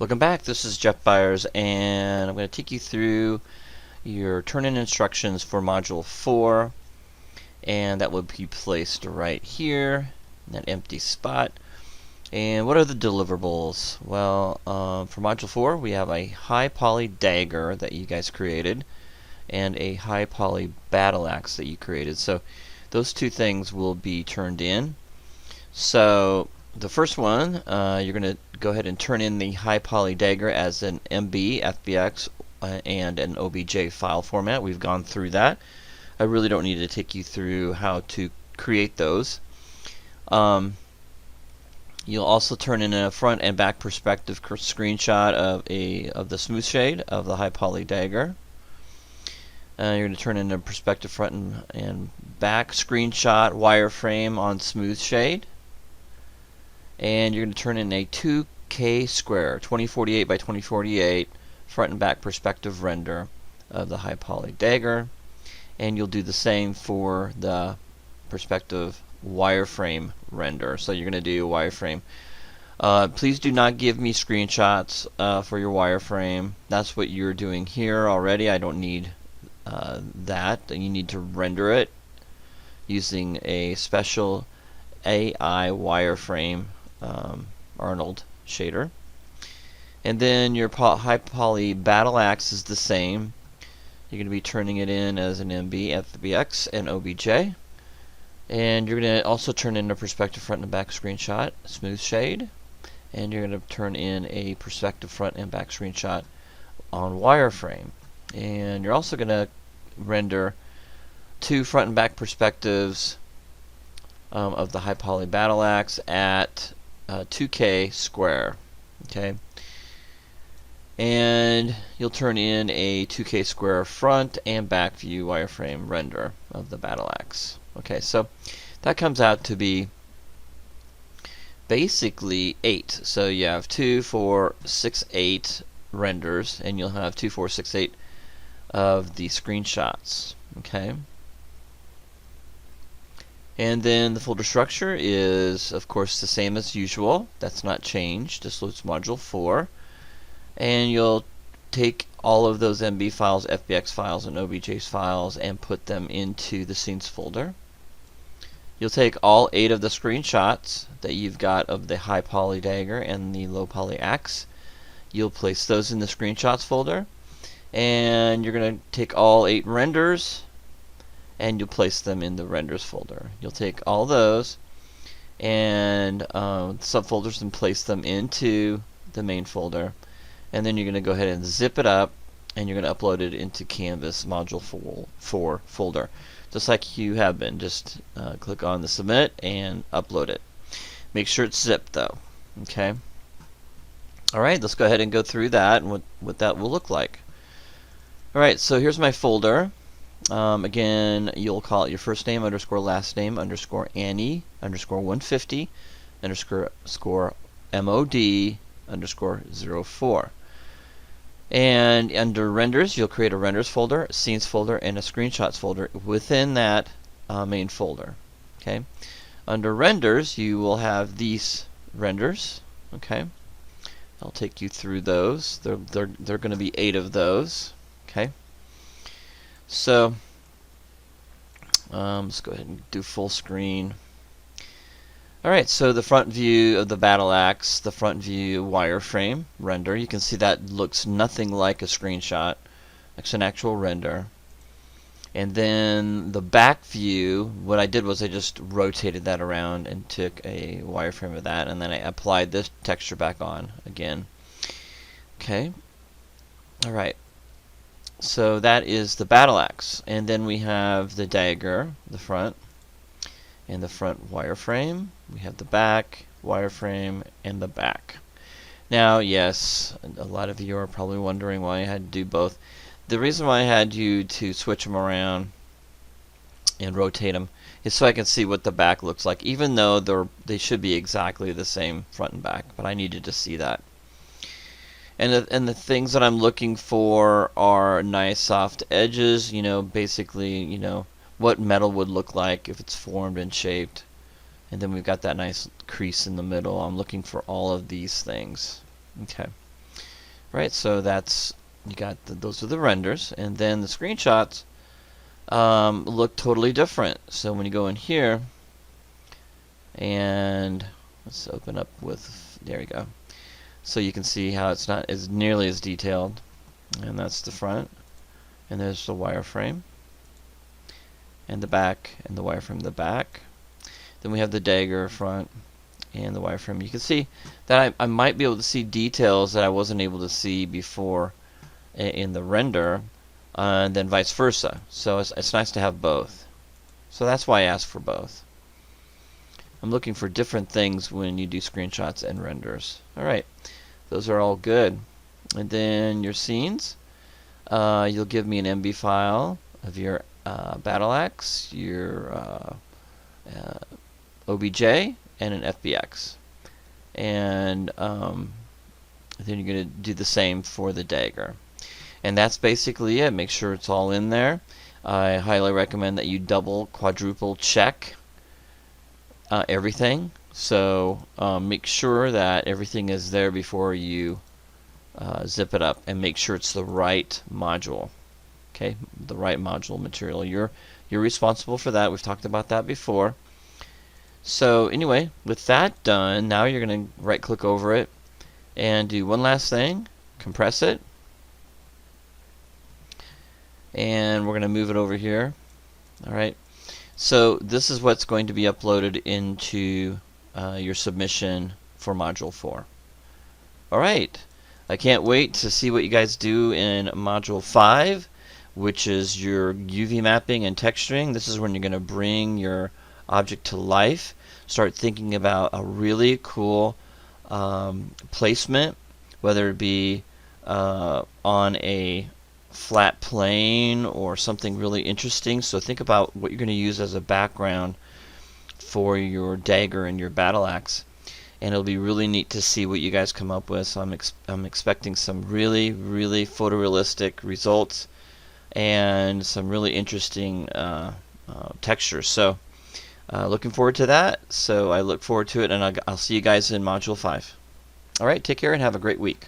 Welcome back. This is Jeff Byers, and I'm going to take you through your turn-in instructions for Module 4, and that will be placed right here in that empty spot. And what are the deliverables? Well, for Module 4, we have a high poly dagger that you guys created, and a high poly battle axe that you created. So those two things will be turned in. So the first one, you're going to go ahead and turn in the high poly dagger as an MB, FBX, and an OBJ file format. We've gone through that. I really don't need to take you through how to create those. You'll also turn in a front and back perspective screenshot of the smooth shade of the high poly dagger. You're going to turn in a perspective front and back screenshot wireframe on smooth shade. And you're going to turn in a 2K square, 2048 by 2048 front and back perspective render of the high poly dagger. And you'll do the same for the perspective wireframe render. So you're going to do wireframe. Please do not give me screenshots for your wireframe. That's what you're doing here already. I don't need that. You need to render it using a special AI wireframe Arnold shader. And then your high poly battle axe is the same. You're going to be turning it in as an MB, FBX, and OBJ. And you're going to also turn in a perspective front and back screenshot, smooth shade. And you're going to turn in a perspective front and back screenshot on wireframe. And you're also going to render two front and back perspectives of the high poly battle axe at 2K square. Okay, and you'll turn in a 2K square front and back view wireframe render of the battle axe. Okay, so that comes out to be basically 8. So you have 2, 4, 6, 8 renders, and you'll have 2, 4, 6, 8 of the screenshots. Okay. And then the folder structure is, of course, the same as usual. That's not changed. This is Module 4. And you'll take all of those MB files, FBX files, and OBJ files and put them into the scenes folder. You'll take all 8 of the screenshots that you've got of the high poly dagger and the low poly axe. You'll place those in the screenshots folder. And you're going to take all 8 renders and you'll place them in the renders folder. You'll take all those and subfolders and place them into the main folder, and then you're going to go ahead and zip it up and you're going to upload it into Canvas Module 4 folder, just like you have been. Just click on the submit and upload it. Make sure it's zipped though. Okay. Alright, let's go ahead and go through that and what that will look like. Alright, so here's my folder. Again, you'll call it your first name underscore last name underscore Annie underscore 150 underscore MOD underscore 04. And under renders, you'll create a renders folder, a scenes folder, and a screenshots folder within that main folder. Okay. Under renders, you will have these renders. Okay. I'll take you through those. They're going to be 8 of those. Okay. So let's go ahead and do full screen. Alright, so the front view of the battle axe, the front view wireframe render, you can see that looks nothing like a screenshot. It's an actual render. And then the back view, what I did was I just rotated that around and took a wireframe of that, and then I applied this texture back on again. Okay. Alright. So that is the battle axe, and then we have the dagger, the front, and the front wireframe. We have the back wireframe and the back. Now, yes, a lot of you are probably wondering why I had to do both. The reason why I had you to switch them around and rotate them is so I can see what the back looks like, even though they should be exactly the same front and back, but I needed to see that. And the things that I'm looking for are nice soft edges, basically, what metal would look like if it's formed and shaped. And then we've got that nice crease in the middle. I'm looking for all of these things. Okay. Right, so that's, you got those are the renders, and then the screenshots look totally different. So when you go in here, and let's open up with, there you go. So you can see how it's not as nearly as detailed, and that's the front, and there's the wireframe, and the back, and the wireframe in the back. Then we have the dagger front and the wireframe. You can see that I might be able to see details that I wasn't able to see before in the render, and then vice versa. So it's nice to have both. So that's why I asked for both. I'm looking for different things when you do screenshots and renders. Alright, those are all good. And then your scenes, you'll give me an MB file of your battle axe, your OBJ, and an FBX. And then you're going to do the same for the dagger. And that's basically it. Make sure it's all in there. I highly recommend that you double, quadruple check everything. So make sure that everything is there before you zip it up, and make sure it's the right module. Okay, the right module material. You're responsible for that. We've talked about that before. So anyway, with that done, now you're going to right click over it and do one last thing, compress it, and we're going to move it over here. Alright, so this is what's going to be uploaded into your submission for Module 4. Alright, I can't wait to see what you guys do in Module 5, which is your UV mapping and texturing. This is when you're going to bring your object to life. Start thinking about a really cool placement, whether it be on a flat plane or something really interesting. So think about what you're going to use as a background for your dagger and your battle axe, and it'll be really neat to see what you guys come up with. So I'm expecting some really photorealistic results and some really interesting textures. So looking forward to that. So I look forward to it, and I'll see you guys in Module 5. Alright, take care and have a great week.